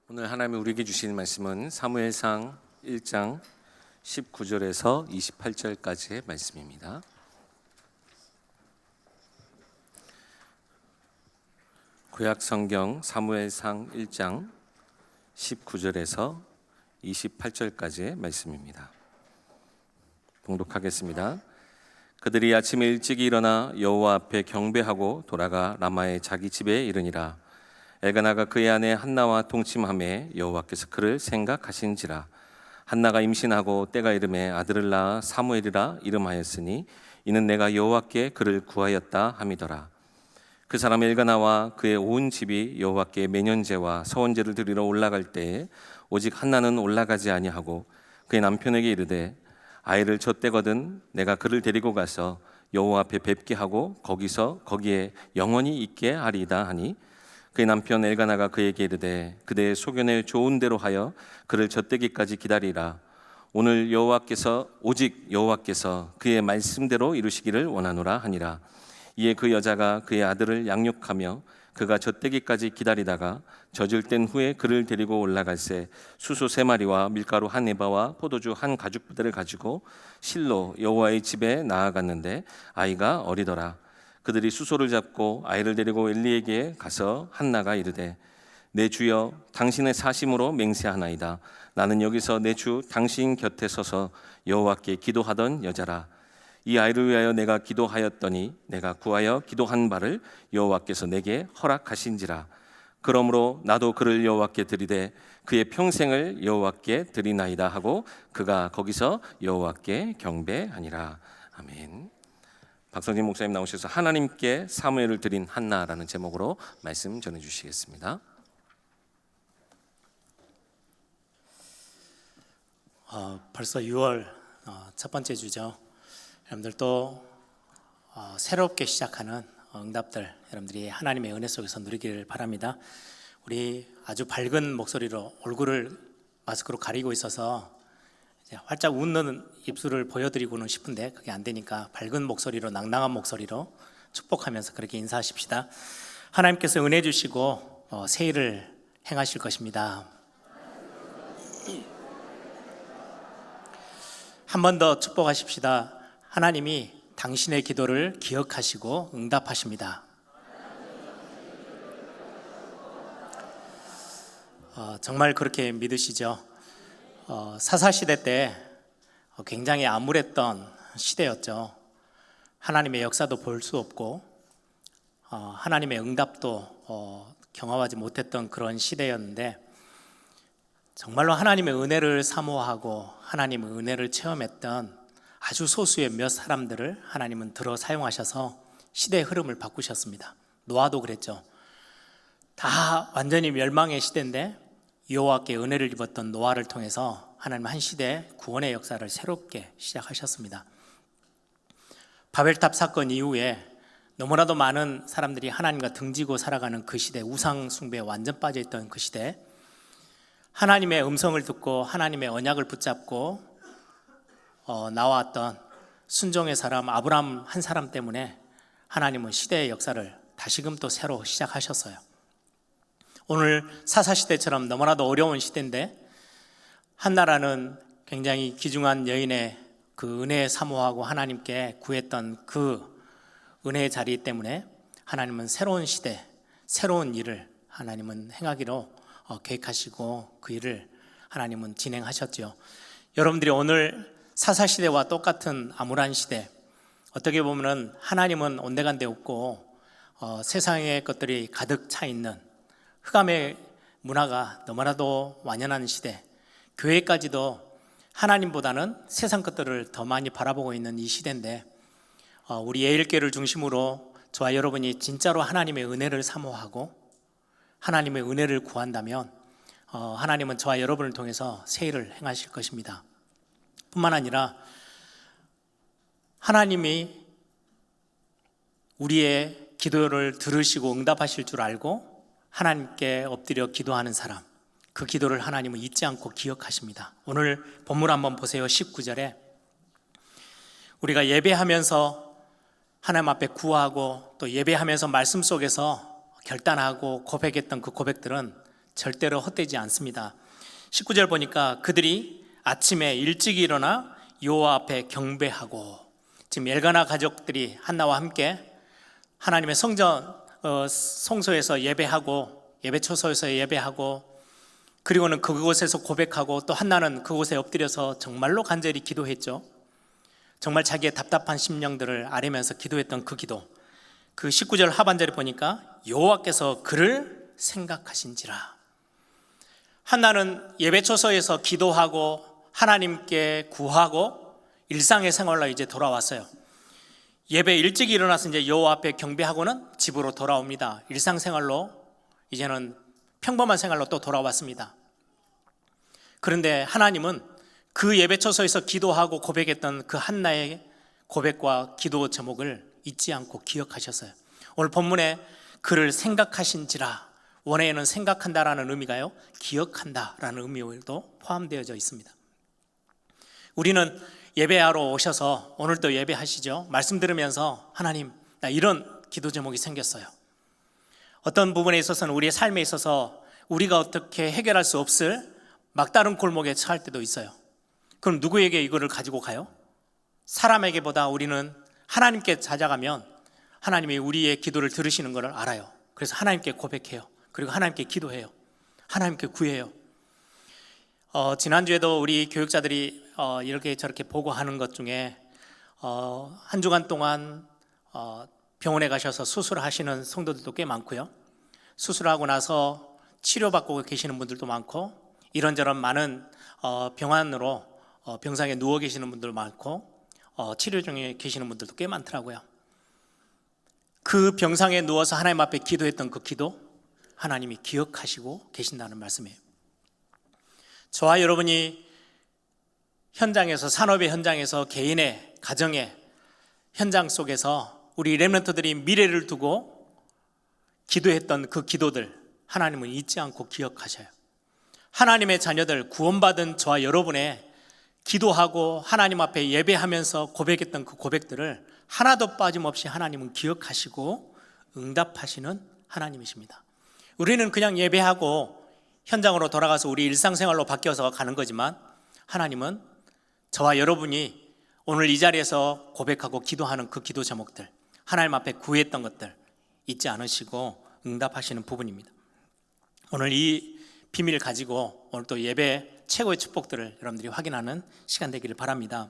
오늘 하나님이 우리에게 주신 말씀은 사무엘상 1장 19절에서 28절까지의 말씀입니다. 구약성경 사무엘상 1장 19절에서 28절까지의 말씀입니다. 봉독하겠습니다. 그들이 아침에 일찍 일어나 여호와 앞에 경배하고 돌아가 라마의 자기 집에 이르니라. 엘가나가 그의 아내 한나와 동침하매 여호와께서 그를 생각하신지라. 한나가 임신하고 때가 이름에 아들을 낳아 사무엘이라 이름하였으니 이는 내가 여호와께 그를 구하였다 함이더라. 그 사람 엘가나와 그의 온 집이 여호와께 매년제와 서원제를 드리러 올라갈 때에 오직 한나는 올라가지 아니하고 그의 남편에게 이르되 아이를 젖대거든 내가 그를 데리고 가서 여호와 앞에 뵙게 하고 거기에 영원히 있게 하리이다 하니 그의 남편 엘가나가 그에게 이르되 그대의 소견에 좋은 대로 하여 그를 젖대기까지 기다리라. 오늘 오직 여호와께서 그의 말씀대로 이루시기를 원하노라 하니라. 이에 그 여자가 그의 아들을 양육하며 그가 젖대기까지 기다리다가 젖을 뗀 후에 그를 데리고 올라갈새 수소 3마리와 밀가루 1에바와 포도주 1가죽부대를 가지고 실로 여호와의 집에 나아갔는데 아이가 어리더라. 그들이 수소를 잡고 아이를 데리고 엘리에게 가서 한나가 이르되 내 주여 당신의 사심으로 맹세하나이다. 나는 여기서 내 주 당신 곁에 서서 여호와께 기도하던 여자라. 이 아이를 위하여 내가 기도하였더니 내가 구하여 기도한 바를 여호와께서 내게 허락하신지라. 그러므로 나도 그를 여호와께 드리되 그의 평생을 여호와께 드리나이다 하고 그가 거기서 여호와께 경배하니라. 아멘. 박성진 목사님 나오셔서 하나님께 사무엘을 드린 한나라는 제목으로 말씀 전해주시겠습니다. 벌써 6월 첫 번째 주죠. 여러분들 또 새롭게 시작하는 응답들 여러분들이 하나님의 은혜 속에서 누리기를 바랍니다. 우리 아주 밝은 목소리로 얼굴을 마스크로 가리고 있어서 이제 활짝 웃는 입술을 보여드리고는 싶은데 그게 안 되니까 밝은 목소리로 낭낭한 목소리로 축복하면서 그렇게 인사하십시다. 하나님께서 은혜 주시고 새 일을 행하실 것입니다. 한 번 더 축복하십시다. 하나님이 당신의 기도를 기억하시고 응답하십니다. 정말 그렇게 믿으시죠? 사사시대 때 굉장히 암울했던 시대였죠. 하나님의 역사도 볼 수 없고 하나님의 응답도 경험하지 못했던 그런 시대였는데 정말로 하나님의 은혜를 사모하고 하나님의 은혜를 체험했던 아주 소수의 몇 사람들을 하나님은 들어 사용하셔서 시대의 흐름을 바꾸셨습니다. 노아도 그랬죠. 다 완전히 멸망의 시대인데 여호와께 은혜를 입었던 노아를 통해서 하나님 한 시대의 구원의 역사를 새롭게 시작하셨습니다. 바벨탑 사건 이후에 너무나도 많은 사람들이 하나님과 등지고 살아가는 그 시대, 우상 숭배에 완전 빠져있던 그 시대, 하나님의 음성을 듣고 하나님의 언약을 붙잡고 나왔던 순종의 사람 아브라함 한 사람 때문에 하나님은 시대의 역사를 다시금 또 새로 시작하셨어요. 오늘 사사시대처럼 너무나도 어려운 시대인데 한나라는 굉장히 귀중한 여인의 그 은혜에 사모하고 하나님께 구했던 그 은혜의 자리 때문에 하나님은 새로운 시대, 새로운 일을 하나님은 행하기로 계획하시고 그 일을 하나님은 진행하셨죠. 여러분들이 오늘 사사시대와 똑같은 암울한 시대, 어떻게 보면 하나님은 온데간데 없고 세상의 것들이 가득 차 있는 흑암의 문화가 너무나도 완연한 시대, 교회까지도 하나님보다는 세상 것들을 더 많이 바라보고 있는 이 시대인데 우리 예일교회를 중심으로 저와 여러분이 진짜로 하나님의 은혜를 사모하고 하나님의 은혜를 구한다면 하나님은 저와 여러분을 통해서 새 일을 행하실 것입니다. 뿐만 아니라 하나님이 우리의 기도를 들으시고 응답하실 줄 알고 하나님께 엎드려 기도하는 사람, 그 기도를 하나님은 잊지 않고 기억하십니다. 오늘 본문 한번 보세요. 19절에 우리가 예배하면서 하나님 앞에 구하고 또 예배하면서 말씀 속에서 결단하고 고백했던 그 고백들은 절대로 헛되지 않습니다. 19절 보니까 그들이 아침에 일찍 일어나 여호와 앞에 경배하고, 지금 엘가나 가족들이 한나와 함께 하나님의 성전 성소에서 예배하고, 예배 초소에서 예배하고, 그리고는 그곳에서 고백하고, 또 한나는 그곳에 엎드려서 정말로 간절히 기도했죠. 정말 자기의 답답한 심령들을 아뢰면서 기도했던 그 기도, 그 19절 하반절에 보니까 여호와께서 그를 생각하신지라. 한나는 예배 초소에서 기도하고 하나님께 구하고 일상의 생활로 이제 돌아왔어요. 예배 일찍 일어나서 이제 여호와 앞에 경배하고는 집으로 돌아옵니다. 일상생활로 이제는 평범한 생활로 또 돌아왔습니다. 그런데 하나님은 그 예배 초소에서 기도하고 고백했던 그 한나의 고백과 기도 제목을 잊지 않고 기억하셨어요. 오늘 본문에 그를 생각하신지라, 원어에는 생각한다라는 의미가요, 기억한다라는 의미도 포함되어져 있습니다. 우리는 예배하러 오셔서 오늘도 예배하시죠. 말씀 들으면서 하나님, 나 이런 기도 제목이 생겼어요. 어떤 부분에 있어서는 우리의 삶에 있어서 우리가 어떻게 해결할 수 없을 막다른 골목에 처할 때도 있어요. 그럼 누구에게 이거를 가지고 가요? 사람에게보다 우리는 하나님께 찾아가면 하나님이 우리의 기도를 들으시는 것을 알아요. 그래서 하나님께 고백해요. 그리고 하나님께 기도해요. 하나님께 구해요. 지난주에도 우리 교육자들이 이렇게 저렇게 보고하는 것 중에 한 주간 동안 병원에 가셔서 수술하시는 성도들도 꽤 많고요. 수술하고 나서 치료받고 계시는 분들도 많고, 이런저런 많은 병환으로 병상에 누워 계시는 분들 많고, 치료 중에 계시는 분들도 꽤 많더라고요. 그 병상에 누워서 하나님 앞에 기도했던 그 기도, 하나님이 기억하시고 계신다는 말씀이에요. 저와 여러분이 현장에서, 산업의 현장에서, 개인의 가정의 현장 속에서 우리 렘넌트들이 미래를 두고 기도했던 그 기도들, 하나님은 잊지 않고 기억하셔요. 하나님의 자녀들, 구원받은 저와 여러분의 기도하고 하나님 앞에 예배하면서 고백했던 그 고백들을 하나도 빠짐없이 하나님은 기억하시고 응답하시는 하나님이십니다. 우리는 그냥 예배하고 현장으로 돌아가서 우리 일상생활로 바뀌어서 가는 거지만, 하나님은 저와 여러분이 오늘 이 자리에서 고백하고 기도하는 그 기도 제목들, 하나님 앞에 구했던 것들 잊지 않으시고 응답하시는 부분입니다. 오늘 이 비밀을 가지고 오늘 또 예배 최고의 축복들을 여러분들이 확인하는 시간 되기를 바랍니다.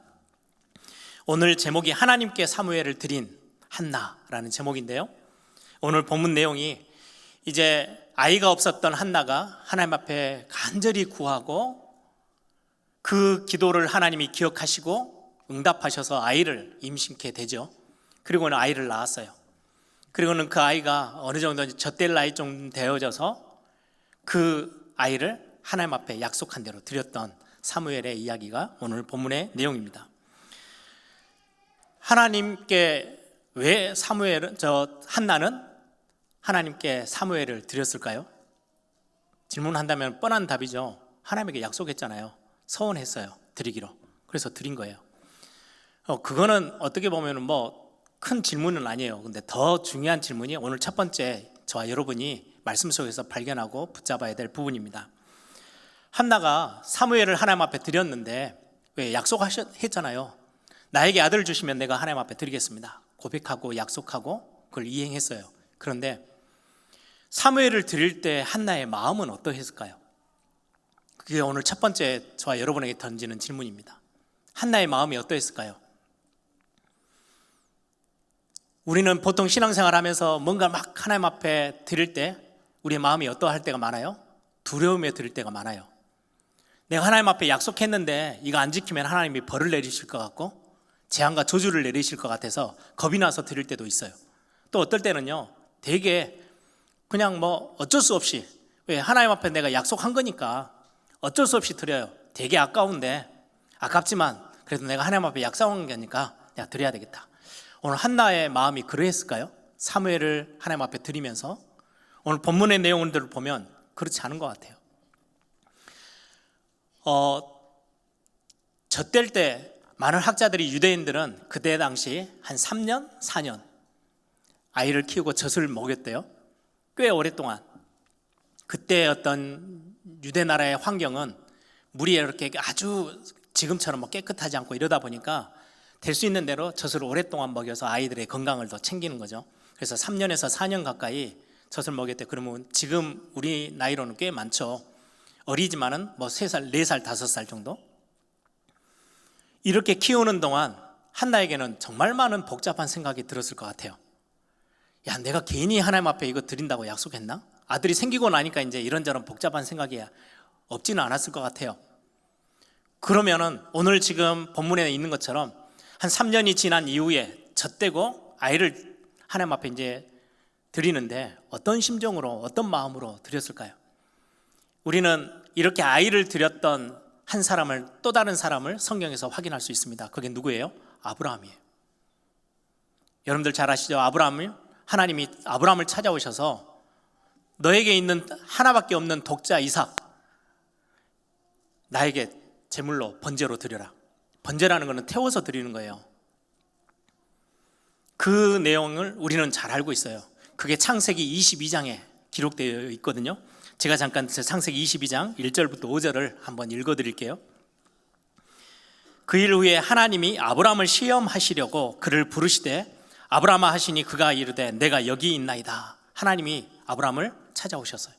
오늘 제목이 하나님께 사무엘을 드린 한나라는 제목인데요, 오늘 본문 내용이 이제 아이가 없었던 한나가 하나님 앞에 간절히 구하고 그 기도를 하나님이 기억하시고 응답하셔서 아이를 임신케 되죠. 그리고는 아이를 낳았어요. 그리고는 그 아이가 어느 정도 젖될 나이 좀 되어져서 그 아이를 하나님 앞에 약속한 대로 드렸던 사무엘의 이야기가 오늘 본문의 내용입니다. 하나님께 왜 한나는 하나님께 사무엘을 드렸을까요? 질문한다면 뻔한 답이죠. 하나님에게 약속했잖아요. 서원했어요. 드리기로. 그래서 드린 거예요. 그거는 어떻게 보면 큰 질문은 아니에요. 근데 더 중요한 질문이 오늘 첫 번째 저와 여러분이 말씀 속에서 발견하고 붙잡아야 될 부분입니다. 한나가 사무엘을 하나님 앞에 드렸는데, 왜 약속했잖아요. 나에게 아들 주시면 내가 하나님 앞에 드리겠습니다. 고백하고 약속하고 그걸 이행했어요. 그런데 사무엘을 드릴 때 한나의 마음은 어떠했을까요? 그게 오늘 첫 번째 저와 여러분에게 던지는 질문입니다. 한나의 마음이 어떠했을까요? 우리는 보통 신앙생활 하면서 뭔가 막 하나님 앞에 드릴 때 우리의 마음이 어떠할 때가 많아요? 두려움에 드릴 때가 많아요. 내가 하나님 앞에 약속했는데 이거 안 지키면 하나님이 벌을 내리실 것 같고 재앙과 저주를 내리실 것 같아서 겁이 나서 드릴 때도 있어요. 또 어떨 때는요, 되게 그냥 어쩔 수 없이, 왜 하나님 앞에 내가 약속한 거니까 어쩔 수 없이 드려요. 되게 아까운데, 아깝지만 그래도 내가 하나님 앞에 약속한 거니까 내가 드려야 되겠다. 오늘 한나의 마음이 그러했을까요? 사무엘을 하나님 앞에 드리면서 오늘 본문의 내용들을 보면 그렇지 않은 것 같아요. 젖될 때 많은 학자들이, 유대인들은 그때 당시 한 3년, 4년 아이를 키우고 젖을 먹였대요. 꽤 오랫동안. 그때 어떤 유대 나라의 환경은 물이 이렇게 아주 지금처럼 뭐 깨끗하지 않고 이러다 보니까 될 수 있는 대로 젖을 오랫동안 먹여서 아이들의 건강을 더 챙기는 거죠. 그래서 3년에서 4년 가까이 젖을 먹였대. 그러면 지금 우리 나이로는 꽤 많죠. 어리지만은 뭐 3살, 4살, 5살 정도. 이렇게 키우는 동안 한나에게는 정말 많은 복잡한 생각이 들었을 것 같아요. 야, 내가 괜히 하나님 앞에 이거 드린다고 약속했나? 아들이 생기고 나니까 이제 이런저런 복잡한 생각이 없지는 않았을 것 같아요. 그러면은 오늘 지금 본문에 있는 것처럼 한 3년이 지난 이후에 젖대고 아이를 하나님 앞에 이제 드리는데 어떤 심정으로, 어떤 마음으로 드렸을까요? 우리는 이렇게 아이를 드렸던 한 사람을, 또 다른 사람을 성경에서 확인할 수 있습니다. 그게 누구예요? 아브라함이에요. 여러분들 잘 아시죠? 하나님이 아브라함을 찾아오셔서 너에게 있는 하나밖에 없는 독자 이삭, 나에게 제물로 번제로 드려라. 번제라는 것은 태워서 드리는 거예요. 그 내용을 우리는 잘 알고 있어요. 그게 창세기 22장에 기록되어 있거든요. 제가 잠깐 창세기 22장 1절부터 5절을 한번 읽어드릴게요. 그 일 후에 하나님이 아브라함을 시험하시려고 그를 부르시되 아브라함아 하시니 그가 이르되 내가 여기 있나이다. 하나님이 아브라함을 찾아오셨어요.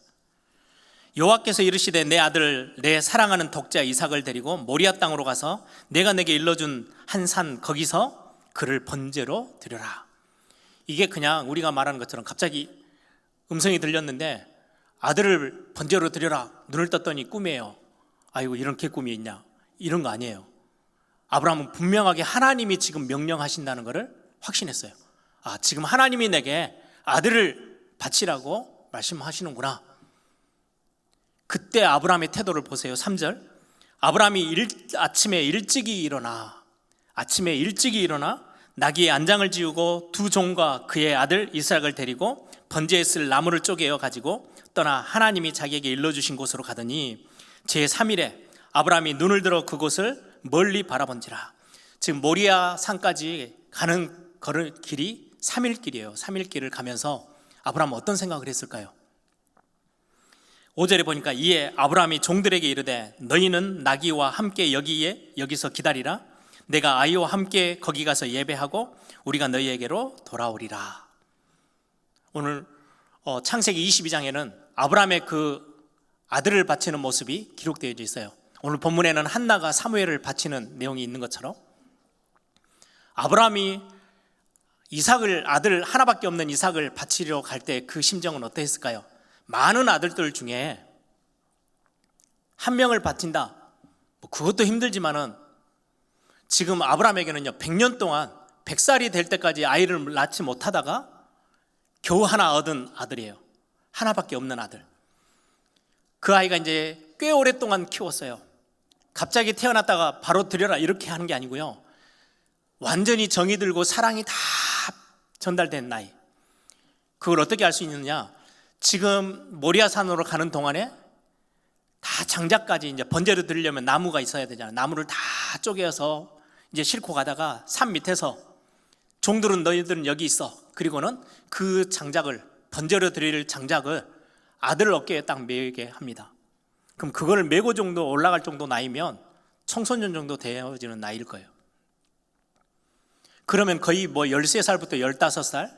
여호와께서 이르시되 내 아들 내 사랑하는 독자 이삭을 데리고 모리아 땅으로 가서 내가 내게 일러준 한 산 거기서 그를 번제로 드려라. 이게 그냥 우리가 말하는 것처럼 갑자기 음성이 들렸는데 아들을 번제로 드려라. 눈을 떴더니 꿈이에요. 아이고 이런 개꿈이 있냐, 이런 거 아니에요. 아브라함은 분명하게 하나님이 지금 명령하신다는 것을 확신했어요. 아, 지금 하나님이 내게 아들을 바치라고 말씀하시는구나. 그때 아브라함의 태도를 보세요. 3절. 아브라함이 아침에 일찍이 일어나 나귀의 안장을 지우고 두 종과 그의 아들 이삭을 데리고 번제에 쓸 나무를 쪼개어 가지고 떠나 하나님이 자기에게 일러주신 곳으로 가더니 제3일에 아브라함이 눈을 들어 그곳을 멀리 바라본지라. 지금 모리아 산까지 가는 길이 3일 길이에요. 3일 길을 가면서 아브라함은 어떤 생각을 했을까요? 5절에 보니까 이에 아브라함이 종들에게 이르되 너희는 나귀와 함께 여기서 기다리라. 내가 아이와 함께 거기 가서 예배하고 우리가 너희에게로 돌아오리라. 오늘 창세기 22장에는 아브라함의 그 아들을 바치는 모습이 기록되어 있어요. 오늘 본문에는 한나가 사무엘을 바치는 내용이 있는 것처럼 아브라함이 아들 하나밖에 없는 이삭을 바치려 갈 때 그 심정은 어떠했을까요? 많은 아들들 중에 한 명을 바친다, 그것도 힘들지만은 지금 아브라함에게는요 100년 동안 100살이 될 때까지 아이를 낳지 못하다가 겨우 하나 얻은 아들이에요. 하나밖에 없는 아들. 그 아이가 이제 꽤 오랫동안 키웠어요. 갑자기 태어났다가 바로 드려라 이렇게 하는 게 아니고요, 완전히 정이 들고 사랑이 다 전달된 나이. 그걸 어떻게 알 수 있느냐? 지금 모리아산으로 가는 동안에 다 장작까지 이제 번제를 드리려면 나무가 있어야 되잖아요. 나무를 다 쪼개서 이제 싣고 가다가 산 밑에서 종들은 너희들은 여기 있어. 그리고는 그 장작을, 번제로 드릴 장작을 아들 어깨에 딱 메게 합니다. 그럼 그거를 메고 정도 올라갈 정도 나이면 청소년 정도 되어지는 나이일 거예요. 그러면 거의 뭐 13살부터 15살,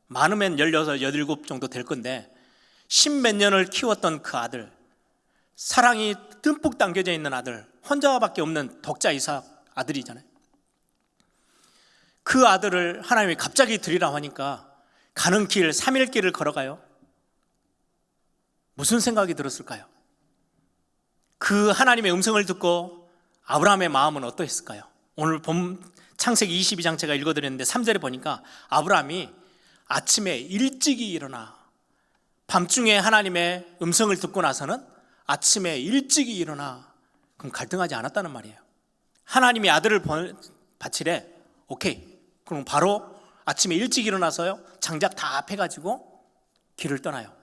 많으면 16, 17 정도 될 건데 10몇 년을 키웠던 그 아들, 사랑이 듬뿍 담겨져 있는 아들, 혼자밖에 없는 독자 이삭 아들이잖아요. 그 아들을 하나님이 갑자기 드리라 하니까 가는 길 3일 길을 걸어가요. 무슨 생각이 들었을까요? 그 하나님의 음성을 듣고 아브라함의 마음은 어떠했을까요? 오늘 창세기 22장 제가 읽어드렸는데 3절에 보니까 아브라함이 아침에 일찍이 일어나, 밤중에 하나님의 음성을 듣고 나서는 아침에 일찍이 일어나. 그럼 갈등하지 않았다는 말이에요. 하나님이 아들을 바치래. 오케이. 그럼 바로 아침에 일찍 일어나서요 장작 다 패가지고 길을 떠나요.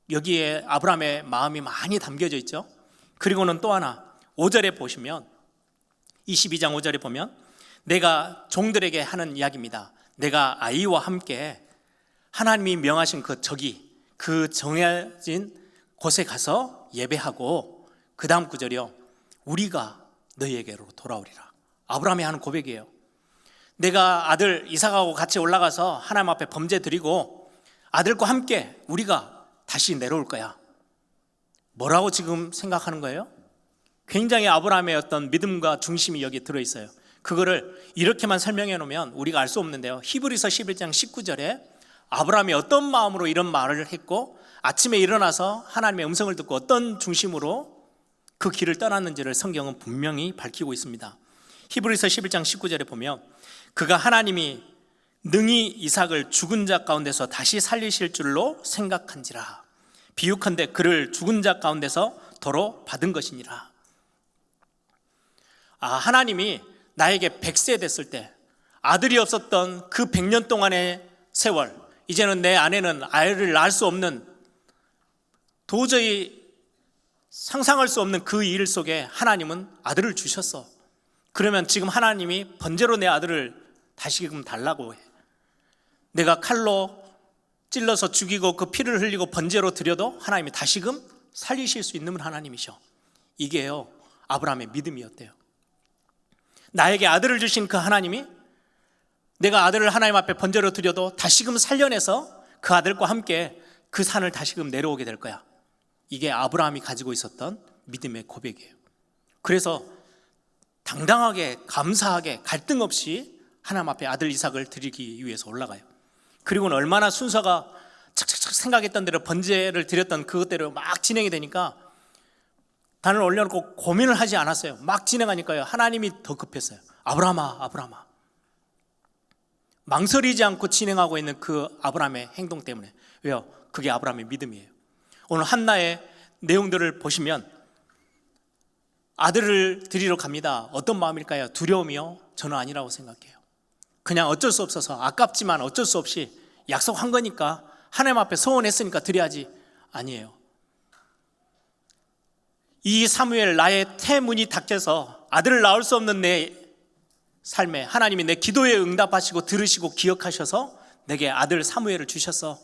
여기에 아브라함의 마음이 많이 담겨져 있죠. 그리고는 또 하나 5절에 보시면 22장 5절에 보면 내가 종들에게 하는 이야기입니다. 내가 아이와 함께 하나님이 명하신 그 그 정해진 곳에 가서 예배하고 그 다음 구절이요, 우리가 너희에게로 돌아오리라. 아브라함이 하는 고백이에요. 내가 아들 이삭하고 같이 올라가서 하나님 앞에 범죄 드리고 아들과 함께 우리가 다시 내려올 거야. 뭐라고 지금 생각하는 거예요? 굉장히 아브라함의 어떤 믿음과 중심이 여기에 들어있어요. 그거를 이렇게만 설명해 놓으면 우리가 알 수 없는데요, 히브리서 11장 19절에 아브라함이 어떤 마음으로 이런 말을 했고 아침에 일어나서 하나님의 음성을 듣고 어떤 중심으로 그 길을 떠났는지를 성경은 분명히 밝히고 있습니다. 히브리서 11장 19절에 보면 그가 하나님이 능히 이삭을 죽은 자 가운데서 다시 살리실 줄로 생각한지라. 비유컨대 그를 죽은 자 가운데서 도로 받은 것이니라. 하나님이 나에게 100세 됐을 때 아들이 없었던 그 100년 동안의 세월, 이제는 내 아내는 아이를 낳을 수 없는, 도저히 상상할 수 없는 그 일 속에 하나님은 아들을 주셨어. 그러면 지금 하나님이 번제로 내 아들을 다시금 달라고 해. 내가 칼로 찔러서 죽이고 그 피를 흘리고 번제로 드려도 하나님이 다시금 살리실 수 있는 하나님이셔. 이게요, 아브라함의 믿음이었대요. 나에게 아들을 주신 그 하나님이 내가 아들을 하나님 앞에 번제로 드려도 다시금 살려내서 그 아들과 함께 그 산을 다시금 내려오게 될 거야. 이게 아브라함이 가지고 있었던 믿음의 고백이에요. 그래서 당당하게, 감사하게, 갈등 없이 하나님 앞에 아들 이삭을 드리기 위해서 올라가요. 그리고는 얼마나 순서가 착착착 생각했던 대로 번제를 드렸던 그것대로 막 진행이 되니까 단을 올려놓고 고민을 하지 않았어요. 막 진행하니까요, 하나님이 더 급했어요. 아브라함아, 아브라함아. 망설이지 않고 진행하고 있는 그 아브라함의 행동 때문에. 왜요? 그게 아브라함의 믿음이에요. 오늘 한나의 내용들을 보시면 아들을 드리러 갑니다. 어떤 마음일까요? 두려움이요? 저는 아니라고 생각해요. 그냥 어쩔 수 없어서, 아깝지만 어쩔 수 없이 약속한 거니까, 하나님 앞에 소원했으니까 드려야지. 아니에요. 이 사무엘, 나의 태문이 닫혀서 아들을 낳을 수 없는 내 삶에 하나님이 내 기도에 응답하시고 들으시고 기억하셔서 내게 아들 사무엘을 주셨어.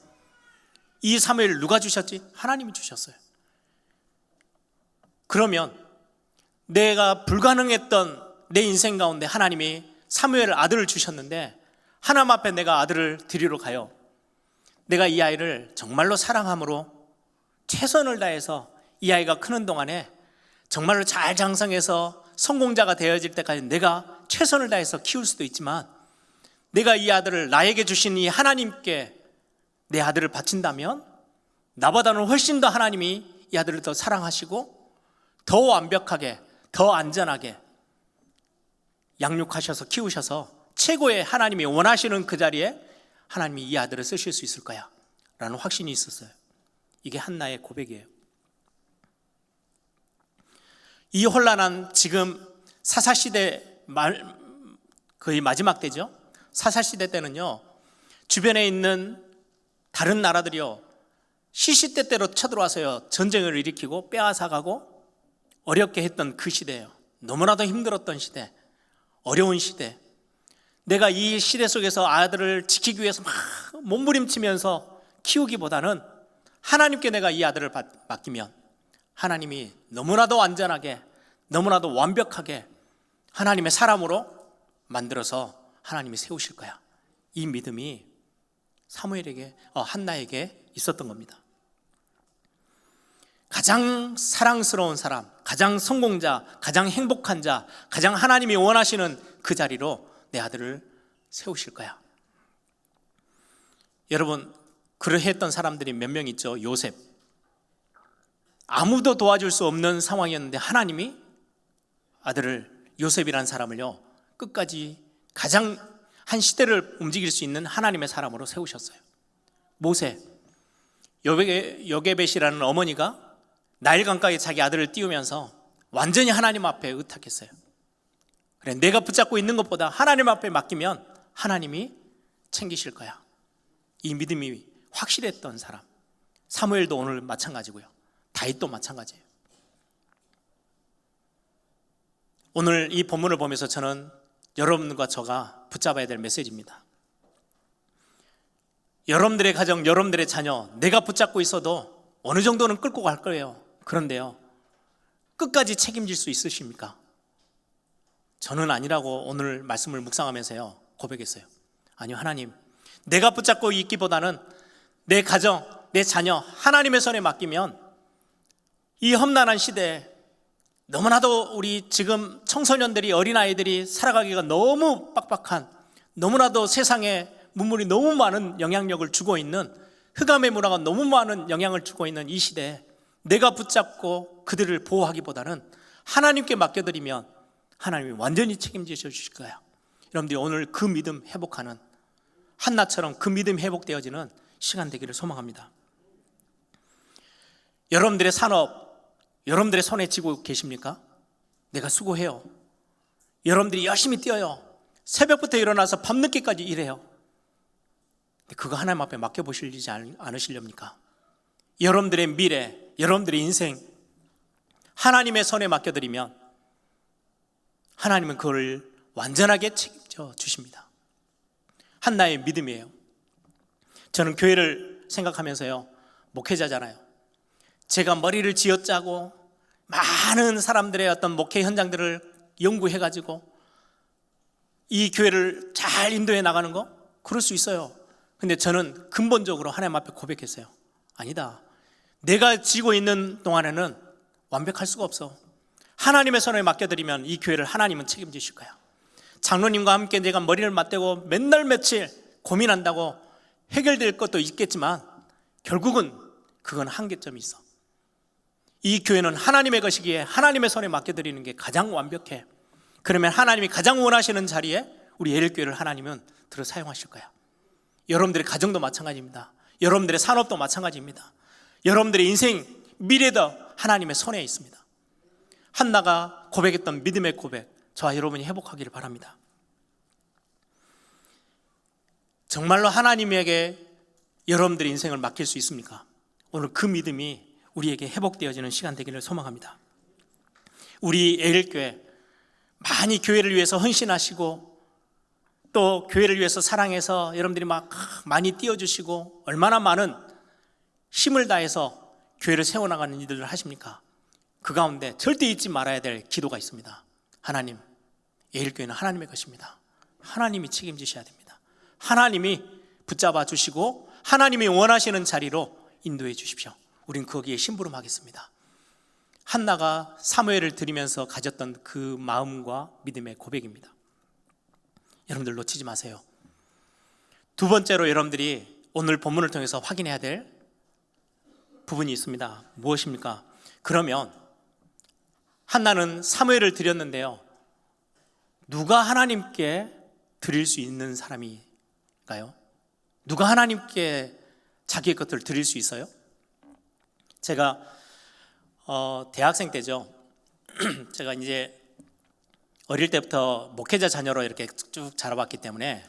이 사무엘을 누가 주셨지? 하나님이 주셨어요. 그러면 내가 불가능했던 내 인생 가운데 하나님이 사무엘 아들을 주셨는데, 하나님 앞에 내가 아들을 드리러 가요. 내가 이 아이를 정말로 사랑함으로 최선을 다해서 이 아이가 크는 동안에 정말로 잘 장성해서 성공자가 되어질 때까지 내가 최선을 다해서 키울 수도 있지만, 내가 이 아들을 나에게 주신 이 하나님께 내 아들을 바친다면 나보다는 훨씬 더 하나님이 이 아들을 더 사랑하시고 더 완벽하게, 더 안전하게 양육하셔서 키우셔서 최고의 하나님이 원하시는 그 자리에 하나님이 이 아들을 쓰실 수 있을 거야 라는 확신이 있었어요. 이게 한나의 고백이에요. 이 혼란한 지금 사사시대 거의 마지막 때죠. 사사시대 때는요, 주변에 있는 다른 나라들이요, 시시때때로 쳐들어와서요 전쟁을 일으키고 빼앗아가고 어렵게 했던 그 시대예요. 너무나도 힘들었던 시대, 어려운 시대. 내가 이 시대 속에서 아들을 지키기 위해서 막 몸부림치면서 키우기보다는 하나님께 내가 이 아들을 맡기면 하나님이 너무나도 안전하게, 너무나도 완벽하게 하나님의 사람으로 만들어서 하나님이 세우실 거야. 이 믿음이 사무엘에게, 한나에게 있었던 겁니다. 가장 사랑스러운 사람, 가장 성공자, 가장 행복한 자, 가장 하나님이 원하시는 그 자리로 내 아들을 세우실 거야. 여러분, 그러했던 사람들이 몇 명 있죠. 요셉. 아무도 도와줄 수 없는 상황이었는데 하나님이 아들을, 요셉이라는 사람을요 끝까지 가장 한 시대를 움직일 수 있는 하나님의 사람으로 세우셨어요. 모세, 여게벳이라는 어머니가 나일 강가에 자기 아들을 띄우면서 완전히 하나님 앞에 의탁했어요. 그래, 내가 붙잡고 있는 것보다 하나님 앞에 맡기면 하나님이 챙기실 거야. 이 믿음이 확실했던 사람. 사무엘도 오늘 마찬가지고요, 다윗도 마찬가지예요. 오늘 이 본문을 보면서 저는 여러분과 저가 붙잡아야 될 메시지입니다. 여러분들의 가정, 여러분들의 자녀 내가 붙잡고 있어도 어느 정도는 끌고 갈 거예요. 그런데요, 끝까지 책임질 수 있으십니까? 저는 아니라고 오늘 말씀을 묵상하면서요 고백했어요. 아니요, 하나님, 내가 붙잡고 있기보다는 내 가정, 내 자녀 하나님의 손에 맡기면 이 험난한 시대에 너무나도 우리 지금 청소년들이, 어린아이들이 살아가기가 너무 빡빡한, 너무나도 세상에 문물이 너무 많은 영향력을 주고 있는, 흑암의 문화가 너무 많은 영향을 주고 있는 이 시대에 내가 붙잡고 그들을 보호하기보다는 하나님께 맡겨드리면 하나님이 완전히 책임지셔 주실 거야. 여러분들이 오늘 그 믿음 회복하는, 한나처럼 그 믿음 회복되어지는 시간 되기를 소망합니다. 여러분들의 산업, 여러분들의 손에 쥐고 계십니까? 내가 수고해요. 여러분들이 열심히 뛰어요. 새벽부터 일어나서 밤늦게까지 일해요. 그거 하나님 앞에 맡겨보시지 않으시렵니까? 여러분들의 미래, 여러분들의 인생 하나님의 손에 맡겨드리면 하나님은 그걸 완전하게 책임져 주십니다. 한나의 믿음이에요. 저는 교회를 생각하면서요, 목회자잖아요. 제가 머리를 쥐어짜고 많은 사람들의 어떤 목회 현장들을 연구해가지고 이 교회를 잘 인도해 나가는 거? 그럴 수 있어요. 근데 저는 근본적으로 하나님 앞에 고백했어요. 아니다, 내가 쥐고 있는 동안에는 완벽할 수가 없어. 하나님의 손에 맡겨드리면 이 교회를 하나님은 책임지실 거야. 장로님과 함께 내가 머리를 맞대고 맨날 며칠 고민한다고 해결될 것도 있겠지만 결국은 그건 한계점이 있어. 이 교회는 하나님의 것이기에 하나님의 손에 맡겨드리는 게 가장 완벽해. 그러면 하나님이 가장 원하시는 자리에 우리 예일교회를 하나님은 들어 사용하실 거야. 여러분들의 가정도 마찬가지입니다. 여러분들의 산업도 마찬가지입니다. 여러분들의 인생, 미래도 하나님의 손에 있습니다. 한나가 고백했던 믿음의 고백, 저와 여러분이 회복하기를 바랍니다. 정말로 하나님에게 여러분들의 인생을 맡길 수 있습니까? 오늘 그 믿음이 우리에게 회복되어지는 시간 되기를 소망합니다. 우리 예일교회 많이 교회를 위해서 헌신하시고 또 교회를 위해서 사랑해서 여러분들이 막 많이 띄워주시고 얼마나 많은 힘을 다해서 교회를 세워나가는 일들을 하십니까? 그 가운데 절대 잊지 말아야 될 기도가 있습니다. 하나님, 예일교회는 하나님의 것입니다. 하나님이 책임지셔야 됩니다. 하나님이 붙잡아 주시고 하나님이 원하시는 자리로 인도해 주십시오. 우린 거기에 심부름하겠습니다. 한나가 사무엘을 드리면서 가졌던 그 마음과 믿음의 고백입니다. 여러분들 놓치지 마세요. 두 번째로 여러분들이 오늘 본문을 통해서 확인해야 될 부분이 있습니다. 무엇입니까? 그러면 한나는 사무엘을 드렸는데요, 누가 하나님께 드릴 수 있는 사람일까요? 누가 하나님께 자기의 것들을 드릴 수 있어요? 제가 대학생 때죠. 제가 이제 어릴 때부터 목회자 자녀로 이렇게 쭉 자라왔기 때문에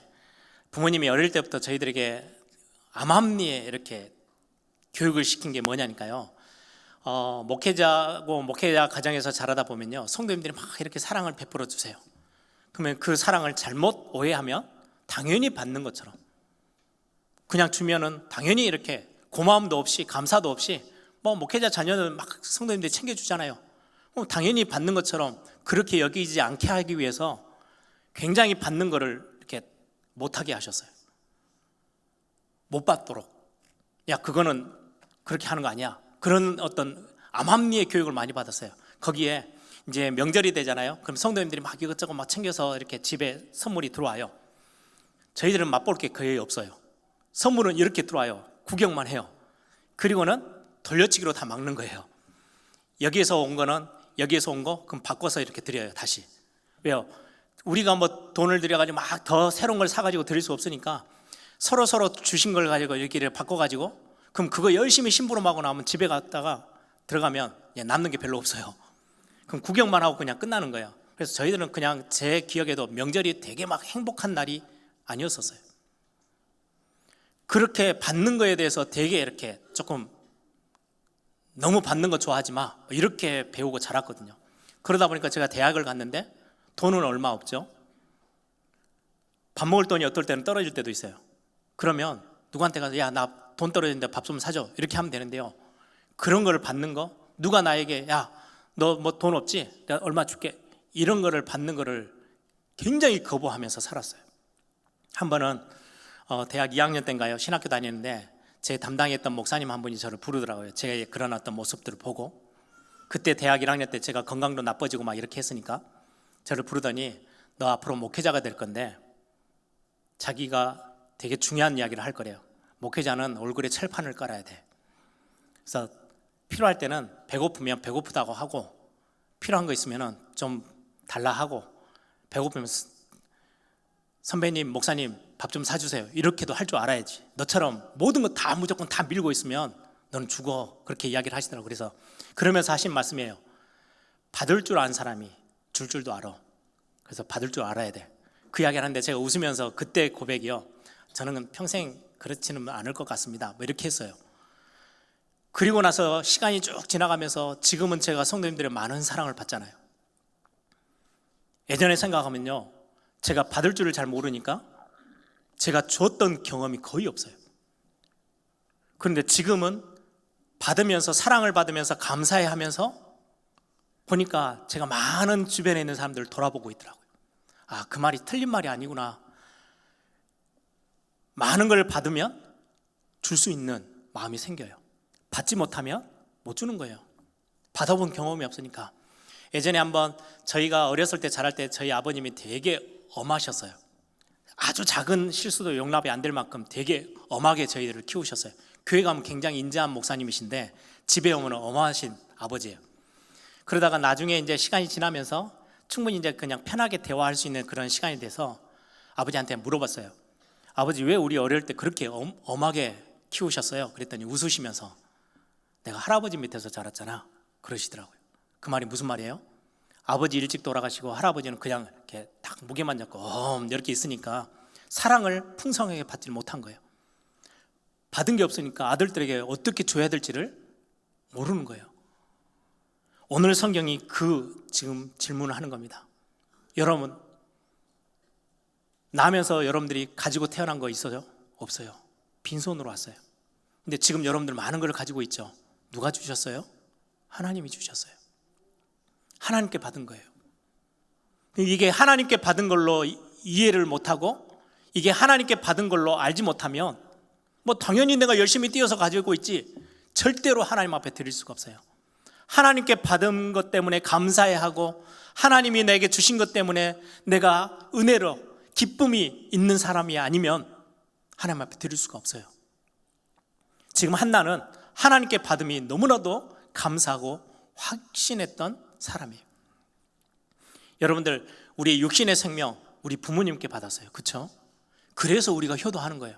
부모님이 어릴 때부터 저희들에게 암암리에 이렇게 교육을 시킨 게 뭐냐니까요. 목회자고 목회자 가정에서 자라다 보면요, 성도님들이 막 이렇게 사랑을 베풀어 주세요. 그러면 그 사랑을 잘못 오해하면 당연히 받는 것처럼 그냥 주면은 당연히 이렇게 고마움도 없이 감사도 없이 뭐 목회자 자녀는 막 성도님들이 챙겨주잖아요. 당연히 받는 것처럼 그렇게 여기지 않게 하기 위해서 굉장히 받는 거를 이렇게 못하게 하셨어요. 못 받도록. 야, 그거는 그렇게 하는 거 아니야. 그런 어떤 암암리의 교육을 많이 받았어요. 거기에 이제 명절이 되잖아요. 그럼 성도님들이 막 이것저것 막 챙겨서 이렇게 집에 선물이 들어와요. 저희들은 맛볼 게 거의 없어요. 선물은 이렇게 들어와요. 구경만 해요. 그리고는 돌려치기로 다 막는 거예요. 여기에서 온 거는 여기에서 온 거 그럼 바꿔서 이렇게 드려요. 다시. 왜요? 우리가 뭐 돈을 들여가지고 막 더 새로운 걸 사가지고 드릴 수 없으니까 서로 주신 걸 가지고 이렇게 바꿔가지고 그럼 그거 열심히 심부름하고 나오면 집에 갔다가 들어가면 남는 게 별로 없어요. 그럼 구경만 하고 그냥 끝나는 거예요. 그래서 저희들은 그냥 제 기억에도 명절이 되게 막 행복한 날이 아니었었어요. 그렇게 받는 거에 대해서 되게 이렇게 조금 너무 받는 거 좋아하지 마 이렇게 배우고 자랐거든요. 그러다 보니까 제가 대학을 갔는데 돈은 얼마 없죠. 밥 먹을 돈이 어떨 때는 떨어질 때도 있어요. 그러면 누구한테 가서 야, 나 돈 떨어졌는데 밥 좀 사줘 이렇게 하면 되는데요, 그런 거를 받는 거, 누가 나에게 야, 너 뭐 돈 없지? 내가 얼마 줄게, 이런 거를 받는 거를 굉장히 거부하면서 살았어요. 한 번은 대학 2학년 때인가요? 신학교 다니는데 제 담당했던 목사님 한 분이 저를 부르더라고요. 제가 그런 어떤 모습들을 보고, 그때 대학 1학년 때 제가 건강도 나빠지고 막 이렇게 했으니까 저를 부르더니 너 앞으로 목회자가 될 건데, 자기가 되게 중요한 이야기를 할 거래요. 목회자는 얼굴에 철판을 깔아야 돼. 그래서 필요할 때는 배고프면 배고프다고 하고, 필요한 거 있으면 좀 달라 하고, 배고프면 선배님, 목사님 밥 좀 사주세요 이렇게도 할 줄 알아야지. 너처럼 모든 거 다 무조건 다 밀고 있으면 너는 죽어, 그렇게 이야기를 하시더라고요. 그래서 그러면서 하신 말씀이에요. 받을 줄 아는 사람이 줄 줄도 알아. 그래서 받을 줄 알아야 돼. 그 이야기를 하는데 제가 웃으면서 그때 고백이요, 저는 평생 그렇지는 않을 것 같습니다 뭐 이렇게 했어요. 그리고 나서 시간이 쭉 지나가면서 지금은 제가 성도님들의 많은 사랑을 받잖아요. 예전에 생각하면요, 제가 받을 줄을 잘 모르니까 제가 줬던 경험이 거의 없어요. 그런데 지금은 받으면서, 사랑을 받으면서 감사해하면서 보니까 제가 많은 주변에 있는 사람들을 돌아보고 있더라고요. 아, 그 말이 틀린 말이 아니구나. 많은 걸 받으면 줄 수 있는 마음이 생겨요. 받지 못하면 못 주는 거예요. 받아본 경험이 없으니까. 예전에 한번 저희가 어렸을 때 자랄 때 저희 아버님이 되게 엄하셨어요. 아주 작은 실수도 용납이 안 될 만큼 되게 엄하게 저희들을 키우셨어요. 교회 가면 굉장히 인자한 목사님이신데 집에 오면 엄하신 아버지예요. 그러다가 나중에 이제 시간이 지나면서 충분히 이제 그냥 편하게 대화할 수 있는 그런 시간이 돼서 아버지한테 물어봤어요. 아버지, 왜 우리 어릴 때 그렇게 엄하게 키우셨어요? 그랬더니 웃으시면서 내가 할아버지 밑에서 자랐잖아 그러시더라고요. 그 말이 무슨 말이에요? 아버지 일찍 돌아가시고 할아버지는 그냥 이렇게 딱 무게만 잡고 이렇게 있으니까 사랑을 풍성하게 받지 못한 거예요. 받은 게 없으니까 아들들에게 어떻게 줘야 될지를 모르는 거예요. 오늘 성경이 지금 질문을 하는 겁니다. 여러분, 나면서 여러분들이 가지고 태어난 거 있어요? 없어요. 빈손으로 왔어요. 근데 지금 여러분들 많은 걸 가지고 있죠. 누가 주셨어요? 하나님이 주셨어요. 하나님께 받은 거예요. 이게 하나님께 받은 걸로 이해를 못하고, 이게 하나님께 받은 걸로 알지 못하면 뭐 당연히 내가 열심히 뛰어서 가지고 있지, 절대로 하나님 앞에 드릴 수가 없어요. 하나님께 받은 것 때문에 감사해야 하고, 하나님이 내게 주신 것 때문에 내가 은혜로 기쁨이 있는 사람이 아니면 하나님 앞에 드릴 수가 없어요. 지금 한나는 하나님께 받음이 너무나도 감사하고 확신했던 사람이에요. 여러분들, 우리의 육신의 생명 우리 부모님께 받았어요. 그렇죠? 그래서 우리가 효도하는 거예요.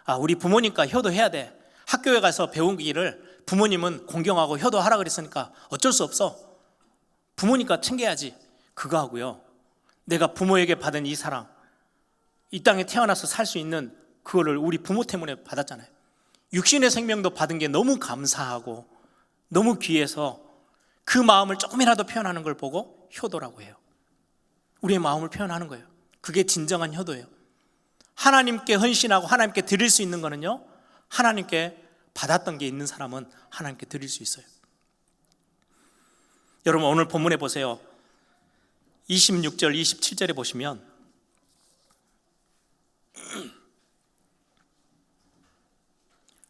아, 우리 부모니까 효도해야 돼. 학교에 가서 배운 길을 부모님은 공경하고 효도하라 그랬으니까 어쩔 수 없어. 부모니까 챙겨야지. 그거 하고요, 내가 부모에게 받은 이 사랑, 이 땅에 태어나서 살 수 있는 그거를 우리 부모 때문에 받았잖아요. 육신의 생명도 받은 게 너무 감사하고 너무 귀해서 그 마음을 조금이라도 표현하는 걸 보고 효도라고 해요. 우리의 마음을 표현하는 거예요. 그게 진정한 효도예요. 하나님께 헌신하고 하나님께 드릴 수 있는 거는요, 하나님께 받았던 게 있는 사람은 하나님께 드릴 수 있어요. 여러분, 오늘 본문에 보세요. 26절 27절에 보시면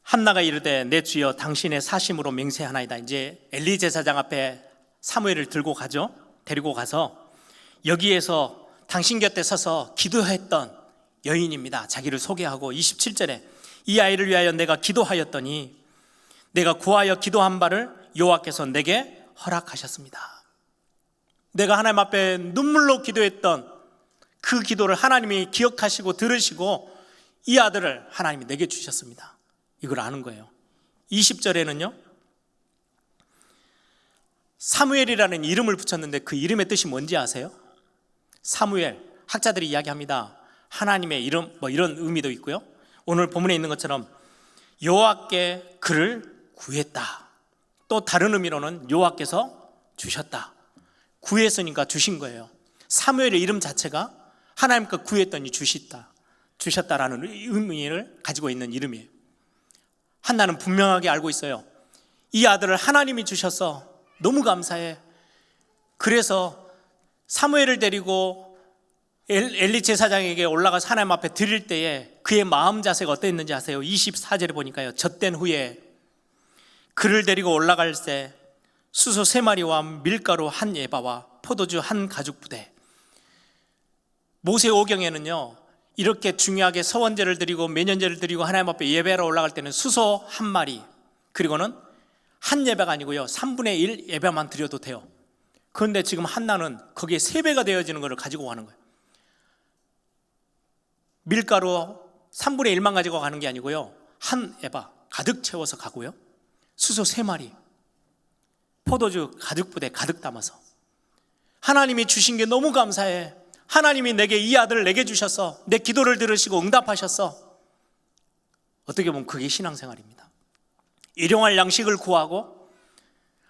한나가 이르되 내 주여 당신의 사심으로 맹세하나이다. 이제 엘리 제사장 앞에 사무엘을 들고 가죠. 데리고 가서 여기에서 당신 곁에 서서 기도했던 여인입니다. 자기를 소개하고 27절에 이 아이를 위하여 내가 기도하였더니 내가 구하여 기도한 바를 여호와께서 내게 허락하셨습니다. 내가 하나님 앞에 눈물로 기도했던 그 기도를 하나님이 기억하시고 들으시고 이 아들을 하나님이 내게 주셨습니다. 이걸 아는 거예요. 20절에는요, 사무엘이라는 이름을 붙였는데 그 이름의 뜻이 뭔지 아세요? 사무엘, 학자들이 이야기합니다. 하나님의 이름, 뭐 이런 의미도 있고요, 오늘 본문에 있는 것처럼 여호와께 그를 구했다. 또 다른 의미로는 여호와께서 주셨다. 구했으니까 주신 거예요. 사무엘의 이름 자체가 하나님께 구했더니 주시다. 주셨다라는 의미를 가지고 있는 이름이에요. 한나는 분명하게 알고 있어요. 이 아들을 하나님이 주셔서 너무 감사해. 그래서 사무엘을 데리고 엘리 제사장에게 올라가서 하나님 앞에 드릴 때에 그의 마음 자세가 어땠는지 아세요? 24절에 보니까요, 젖된 후에 그를 데리고 올라갈 때 수소 3마리와 밀가루 1에바와 포도주 1가죽부대. 모세오경에는요, 이렇게 중요하게 서원제를 드리고 매년제를 드리고 하나님 앞에 예배하러 올라갈 때는 수소 1마리, 그리고는 1예배가 아니고요, 3분의 1 예배만 드려도 돼요. 그런데 지금 한나는 거기에 3배가 되어지는 것을 가지고 가는 거예요. 밀가루 3분의 1만 가지고 가는 게 아니고요, 1에바 가득 채워서 가고요, 수소 3마리, 포도주 가죽부대 가득 담아서. 하나님이 주신 게 너무 감사해. 하나님이 내게 이 아들을 내게 주셔서 내 기도를 들으시고 응답하셨어. 어떻게 보면 그게 신앙생활입니다. 일용할 양식을 구하고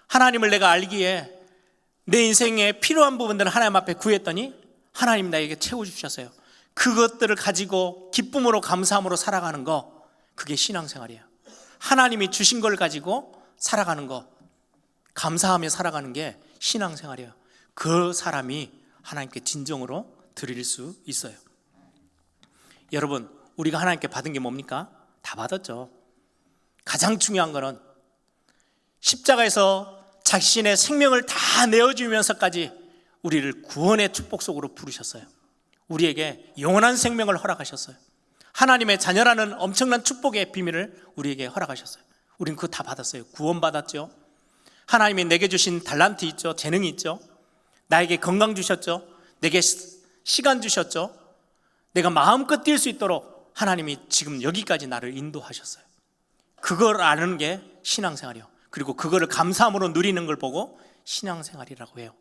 하나님을 내가 알기에 내 인생에 필요한 부분들을 하나님 앞에 구했더니 하나님 나에게 채워주셨어요. 그것들을 가지고 기쁨으로 감사함으로 살아가는 거, 그게 신앙생활이에요. 하나님이 주신 걸 가지고 살아가는 거, 감사하며 살아가는 게 신앙생활이에요. 그 사람이 하나님께 진정으로 드릴 수 있어요. 여러분, 우리가 하나님께 받은 게 뭡니까? 다 받았죠. 가장 중요한 거는 십자가에서 자신의 생명을 다 내어주면서까지 우리를 구원의 축복 속으로 부르셨어요. 우리에게 영원한 생명을 허락하셨어요. 하나님의 자녀라는 엄청난 축복의 비밀을 우리에게 허락하셨어요. 우린 그거 다 받았어요. 구원 받았죠. 하나님이 내게 주신 달란트 있죠. 재능이 있죠. 나에게 건강 주셨죠. 내게 시간 주셨죠. 내가 마음껏 뛸 수 있도록 하나님이 지금 여기까지 나를 인도하셨어요. 그걸 아는 게 신앙생활이에요. 그리고 그거를 감사함으로 누리는 걸 보고 신앙생활이라고 해요.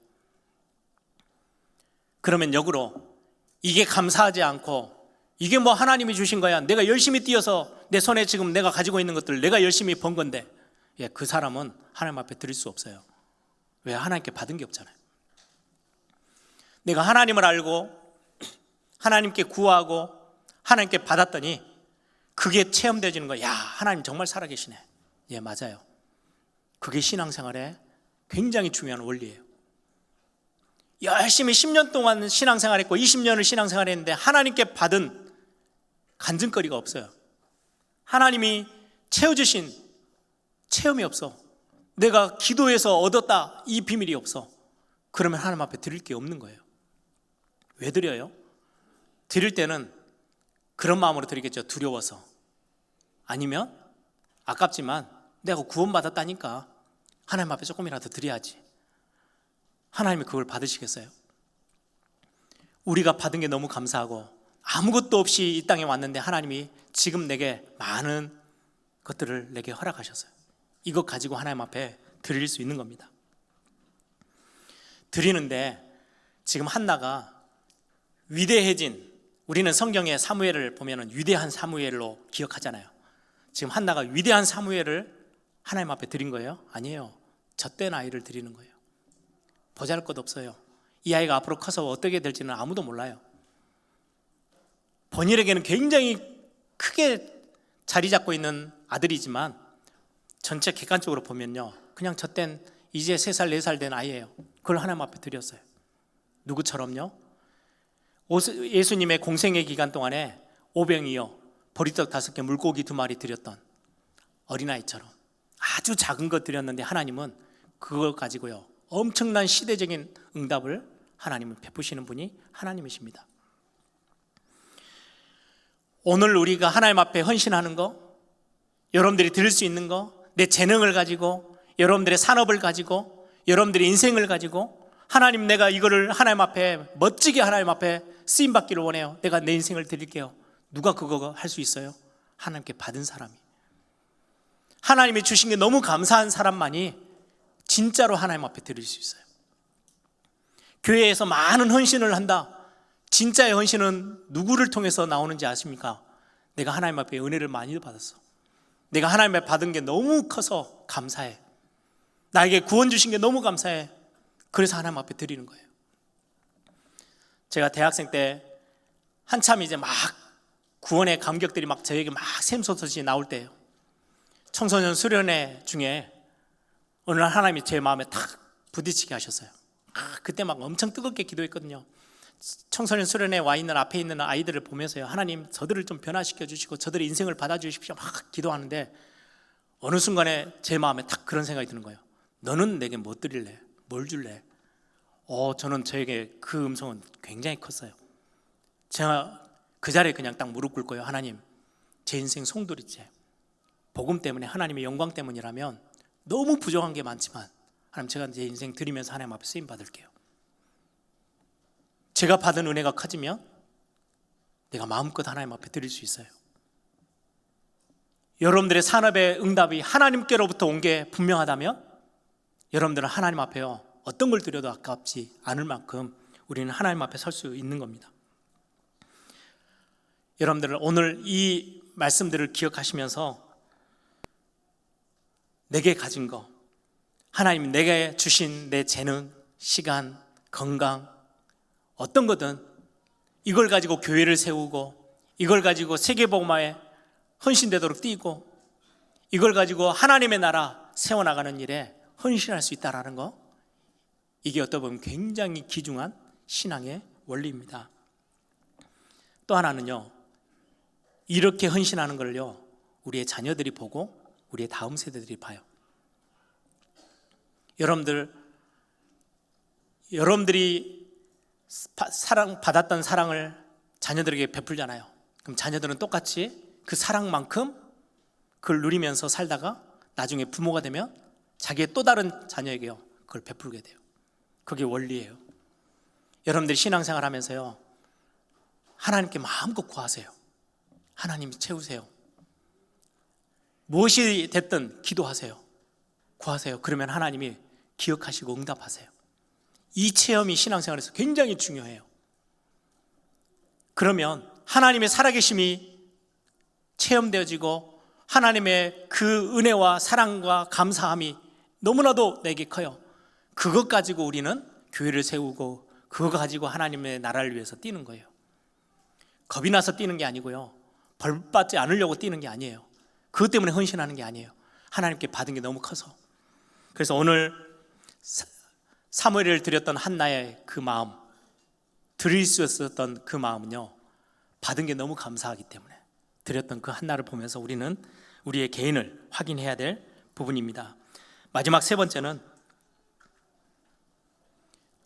그러면 역으로 이게 감사하지 않고 이게 뭐 하나님이 주신 거야, 내가 열심히 뛰어서 내 손에 지금 내가 가지고 있는 것들 내가 열심히 번 건데, 그 사람은 하나님 앞에 드릴 수 없어요. 왜? 하나님께 받은 게 없잖아요. 내가 하나님을 알고 하나님께 구하고 하나님께 받았더니 그게 체험되어지는 거야. 야, 하나님 정말 살아계시네. 예, 맞아요. 그게 신앙생활에 굉장히 중요한 원리예요. 열심히 10년 동안 신앙생활했고 20년을 신앙생활했는데 하나님께 받은 간증거리가 없어요. 하나님이 채워주신 체험이 없어. 내가 기도해서 얻었다, 이 비밀이 없어. 그러면 하나님 앞에 드릴 게 없는 거예요. 왜 드려요? 드릴 때는 그런 마음으로 드리겠죠. 두려워서. 아니면 아깝지만 내가 구원받았다니까 하나님 앞에 조금이라도 드려야지. 하나님이 그걸 받으시겠어요? 우리가 받은 게 너무 감사하고 아무것도 없이 이 땅에 왔는데 하나님이 지금 내게 많은 것들을 내게 허락하셨어요. 이것 가지고 하나님 앞에 드릴 수 있는 겁니다. 드리는데 지금 한나가 위대해진, 우리는 성경의 사무엘을 보면 위대한 사무엘로 기억하잖아요. 지금 한나가 위대한 사무엘을 하나님 앞에 드린 거예요? 아니에요. 젖된 아이를 드리는 거예요. 보잘것 없어요. 이 아이가 앞으로 커서 어떻게 될지는 아무도 몰라요. 번일에게는 굉장히 크게 자리 잡고 있는 아들이지만 전체 객관적으로 보면요, 그냥 젖된 이제 3살 4살 된 아이예요. 그걸 하나님 앞에 드렸어요. 누구처럼요? 예수님의 공생의 기간 동안에 오병이어, 보리떡 5개, 물고기 2마리 드렸던 어린아이처럼 아주 작은 것 드렸는데 하나님은 그걸 가지고요 엄청난 시대적인 응답을 하나님은 베푸시는 분이 하나님이십니다. 오늘 우리가 하나님 앞에 헌신하는 거, 여러분들이 드릴 수 있는 거, 내 재능을 가지고, 여러분들의 산업을 가지고, 여러분들의 인생을 가지고, 하나님, 내가 이거를 하나님 앞에 멋지게 하나님 앞에 쓰임받기를 원해요. 내가 내 인생을 드릴게요. 누가 그거 할 수 있어요? 하나님께 받은 사람이. 하나님이 주신 게 너무 감사한 사람만이 진짜로 하나님 앞에 드릴 수 있어요. 교회에서 많은 헌신을 한다. 진짜의 헌신은 누구를 통해서 나오는지 아십니까? 내가 하나님 앞에 은혜를 많이 받았어. 내가 하나님 앞에 받은 게 너무 커서 감사해. 나에게 구원 주신 게 너무 감사해. 그래서 하나님 앞에 드리는 거예요. 제가 대학생 때 한참 이제 막 구원의 감격들이 막 저에게 막 샘솟듯이 나올 때예요. 청소년 수련회 중에 어느 날 하나님이 제 마음에 탁 부딪히게 하셨어요. 그때 막 엄청 뜨겁게 기도했거든요. 청소년 수련회에 와 있는 앞에 있는 아이들을 보면서요, 하나님 저들을 좀 변화시켜 주시고 저들의 인생을 받아주십시오 막 기도하는데, 어느 순간에 제 마음에 딱 그런 생각이 드는 거예요. 너는 내게 뭐 드릴래? 뭘 줄래? 저는 저에게 그 음성은 굉장히 컸어요. 제가 그 자리에 그냥 딱 무릎 꿇고요, 하나님 제 인생 송두리째, 복음 때문에 하나님의 영광 때문이라면 너무 부족한 게 많지만 하나님 제가 제 인생 드리면서 하나님 앞에 쓰임 받을게요. 제가 받은 은혜가 커지면 내가 마음껏 하나님 앞에 드릴 수 있어요. 여러분들의 산업의 응답이 하나님께로부터 온 게 분명하다면 여러분들은 하나님 앞에요, 어떤 걸 드려도 아깝지 않을 만큼 우리는 하나님 앞에 설 수 있는 겁니다. 여러분들 오늘 이 말씀들을 기억하시면서 내게 가진 거, 하나님이 내게 주신 내 재능, 시간, 건강, 어떤 거든 이걸 가지고 교회를 세우고, 이걸 가지고 세계복음화에 헌신되도록 뛰고, 이걸 가지고 하나님의 나라 세워나가는 일에 헌신할 수 있다는 거, 이게 어떻게 보면 굉장히 귀중한 신앙의 원리입니다. 또 하나는요, 이렇게 헌신하는 걸요 우리의 자녀들이 보고 우리의 다음 세대들이 봐요. 여러분들이 받았던 사랑을 자녀들에게 베풀잖아요. 그럼 자녀들은 똑같이 그 사랑만큼 그걸 누리면서 살다가 나중에 부모가 되면 자기의 또 다른 자녀에게요 그걸 베풀게 돼요. 그게 원리예요. 여러분들이 신앙생활 하면서요, 하나님께 마음껏 구하세요. 하나님이 채우세요. 무엇이 됐든 기도하세요. 구하세요. 그러면 하나님이 기억하시고 응답하세요. 이 체험이 신앙생활에서 굉장히 중요해요. 그러면 하나님의 살아계심이 체험되어지고 하나님의 그 은혜와 사랑과 감사함이 너무나도 내게 커요. 그것 가지고 우리는 교회를 세우고 그거 가지고 하나님의 나라를 위해서 뛰는 거예요. 겁이 나서 뛰는 게 아니고요, 벌 받지 않으려고 뛰는 게 아니에요. 그것 때문에 헌신하는 게 아니에요. 하나님께 받은 게 너무 커서. 그래서 오늘 사무엘을 드렸던 한나의 그 마음, 드릴 수 있었던 그 마음은요, 받은 게 너무 감사하기 때문에 드렸던 그 한나를 보면서 우리는 우리의 개인을 확인해야 될 부분입니다. 마지막 세 번째는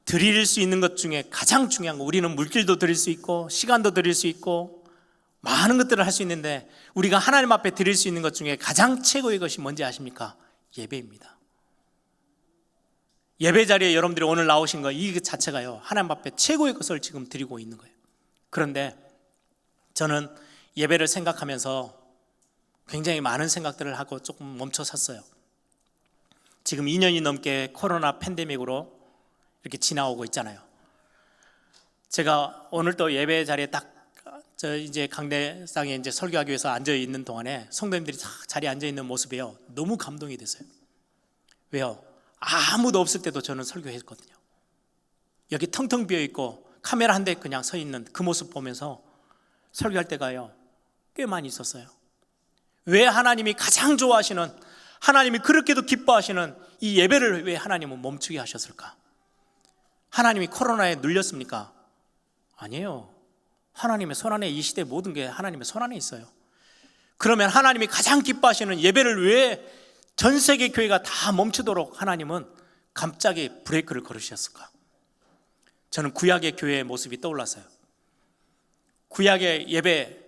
드릴 수 있는 것 중에 가장 중요한 거, 우리는 물질도 드릴 수 있고 시간도 드릴 수 있고 많은 것들을 할 수 있는데 우리가 하나님 앞에 드릴 수 있는 것 중에 가장 최고의 것이 뭔지 아십니까? 예배입니다. 예배 자리에 여러분들이 오늘 나오신 거, 이 자체가요 하나님 앞에 최고의 것을 지금 드리고 있는 거예요. 그런데 저는 예배를 생각하면서 굉장히 많은 생각들을 하고 조금 멈춰 섰어요. 지금 2년이 넘게 코로나 팬데믹으로 이렇게 지나오고 있잖아요. 제가 오늘 또 예배 자리에 딱 이제 강대상에 이제 설교하기 위해서 앉아 있는 동안에 성도님들이 다 자리에 앉아 있는 모습이요 너무 감동이 됐어요. 왜요? 아무도 없을 때도 저는 설교했거든요. 여기 텅텅 비어 있고 카메라 한 대 그냥 서 있는 그 모습 보면서 설교할 때가요 꽤 많이 있었어요. 왜 하나님이 가장 좋아하시는, 하나님이 그렇게도 기뻐하시는 이 예배를 왜 하나님은 멈추게 하셨을까? 하나님이 코로나에 눌렸습니까? 아니에요. 하나님의 손안에, 이 시대 모든 게 하나님의 손안에 있어요. 그러면 하나님이 가장 기뻐하시는 예배를 왜 전 세계 교회가 다 멈추도록 하나님은 갑자기 브레이크를 걸으셨을까? 저는 구약의 교회의 모습이 떠올랐어요. 구약의 예배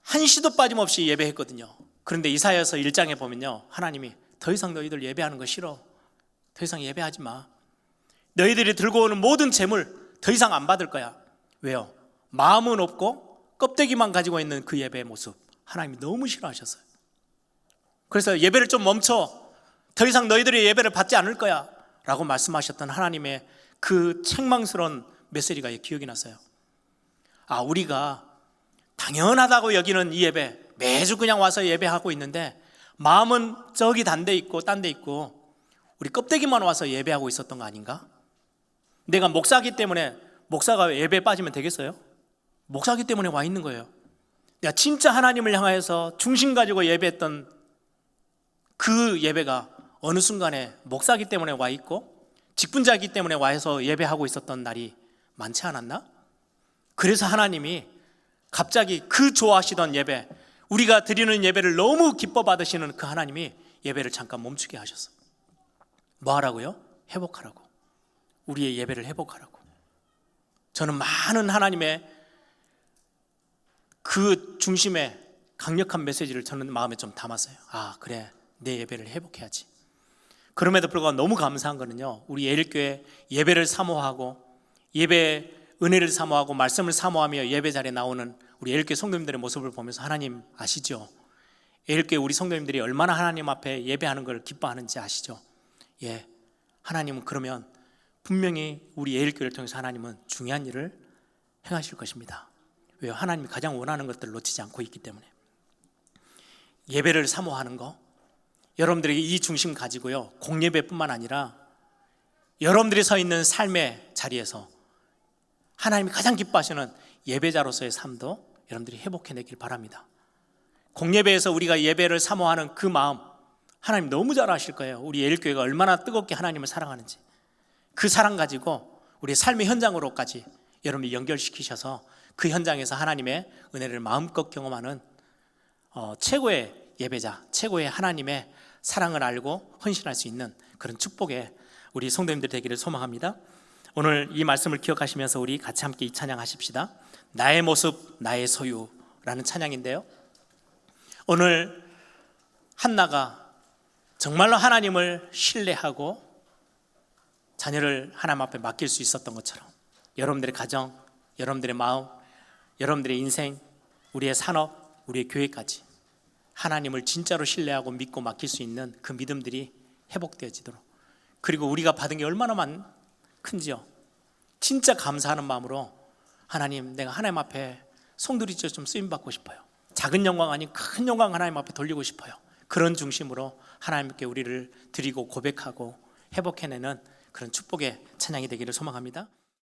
한시도 빠짐없이 예배했거든요. 그런데 이사야서 1장에 보면요 하나님이 더 이상 너희들 예배하는 거 싫어. 더 이상 예배하지 마. 너희들이 들고 오는 모든 재물 더 이상 안 받을 거야. 왜요? 마음은 없고 껍데기만 가지고 있는 그 예배의 모습 하나님이 너무 싫어하셨어요. 그래서 예배를 좀 멈춰. 더 이상 너희들의 예배를 받지 않을 거야 라고 말씀하셨던 하나님의 그 책망스러운 메시지가 기억이 났어요. 우리가 당연하다고 여기는 이 예배, 매주 그냥 와서 예배하고 있는데 마음은 저기 딴 데 있고 딴 데 있고 우리 껍데기만 와서 예배하고 있었던 거 아닌가? 내가 목사기 때문에 목사가 예배에 빠지면 되겠어요? 목사기 때문에 와 있는 거예요. 내가 진짜 하나님을 향하여서 중심 가지고 예배했던 그 예배가 어느 순간에 목사기 때문에 와 있고 직분자이기 때문에 와서 예배하고 있었던 날이 많지 않았나? 그래서 하나님이 갑자기 그 좋아하시던 예배, 우리가 드리는 예배를 너무 기뻐 받으시는 그 하나님이 예배를 잠깐 멈추게 하셨어. 뭐 하라고요? 회복하라고. 우리의 예배를 회복하라고. 저는 많은 하나님의 그 중심에 강력한 메시지를 저는 마음에 좀 담았어요. 아, 그래, 내 예배를 회복해야지. 그럼에도 불구하고 너무 감사한 거는요, 우리 예일교회 예배를 사모하고 예배 은혜를 사모하고 말씀을 사모하며 예배 자리에 나오는 우리 예일교회 성도님들의 모습을 보면서 하나님 아시죠? 예일교회 우리 성도님들이 얼마나 하나님 앞에 예배하는 걸 기뻐하는지 아시죠? 예, 하나님은 그러면 분명히 우리 예일교회를 통해서 하나님은 중요한 일을 행하실 것입니다. 왜요? 하나님이 가장 원하는 것들을 놓치지 않고 있기 때문에. 예배를 사모하는 거, 여러분들이 이 중심 가지고요, 공예배뿐만 아니라 여러분들이 서 있는 삶의 자리에서 하나님이 가장 기뻐하시는 예배자로서의 삶도 여러분들이 회복해내길 바랍니다. 공예배에서 우리가 예배를 사모하는 그 마음, 하나님 너무 잘 아실 거예요. 우리 예일교회가 얼마나 뜨겁게 하나님을 사랑하는지. 그 사랑 가지고 우리 삶의 현장으로까지 여러분이 연결시키셔서 그 현장에서 하나님의 은혜를 마음껏 경험하는 최고의 예배자, 최고의 하나님의 사랑을 알고 헌신할 수 있는 그런 축복의 우리 성도님들 되기를 소망합니다. 오늘 이 말씀을 기억하시면서 우리 같이 함께 이 찬양 하십시다. 나의 모습 나의 소유라는 찬양인데요, 오늘 한나가 정말로 하나님을 신뢰하고 자녀를 하나님 앞에 맡길 수 있었던 것처럼 여러분들의 가정, 여러분들의 마음, 여러분들의 인생, 우리의 산업, 우리의 교회까지 하나님을 진짜로 신뢰하고 믿고 맡길 수 있는 그 믿음들이 회복되어지도록, 그리고 우리가 받은 게 얼마나 큰지요, 진짜 감사하는 마음으로 하나님, 내가 하나님 앞에 송두리째 좀 쓰임받고 싶어요. 작은 영광 아닌 큰 영광 하나님 앞에 돌리고 싶어요. 그런 중심으로 하나님께 우리를 드리고 고백하고 회복해내는 그런 축복의 찬양이 되기를 소망합니다.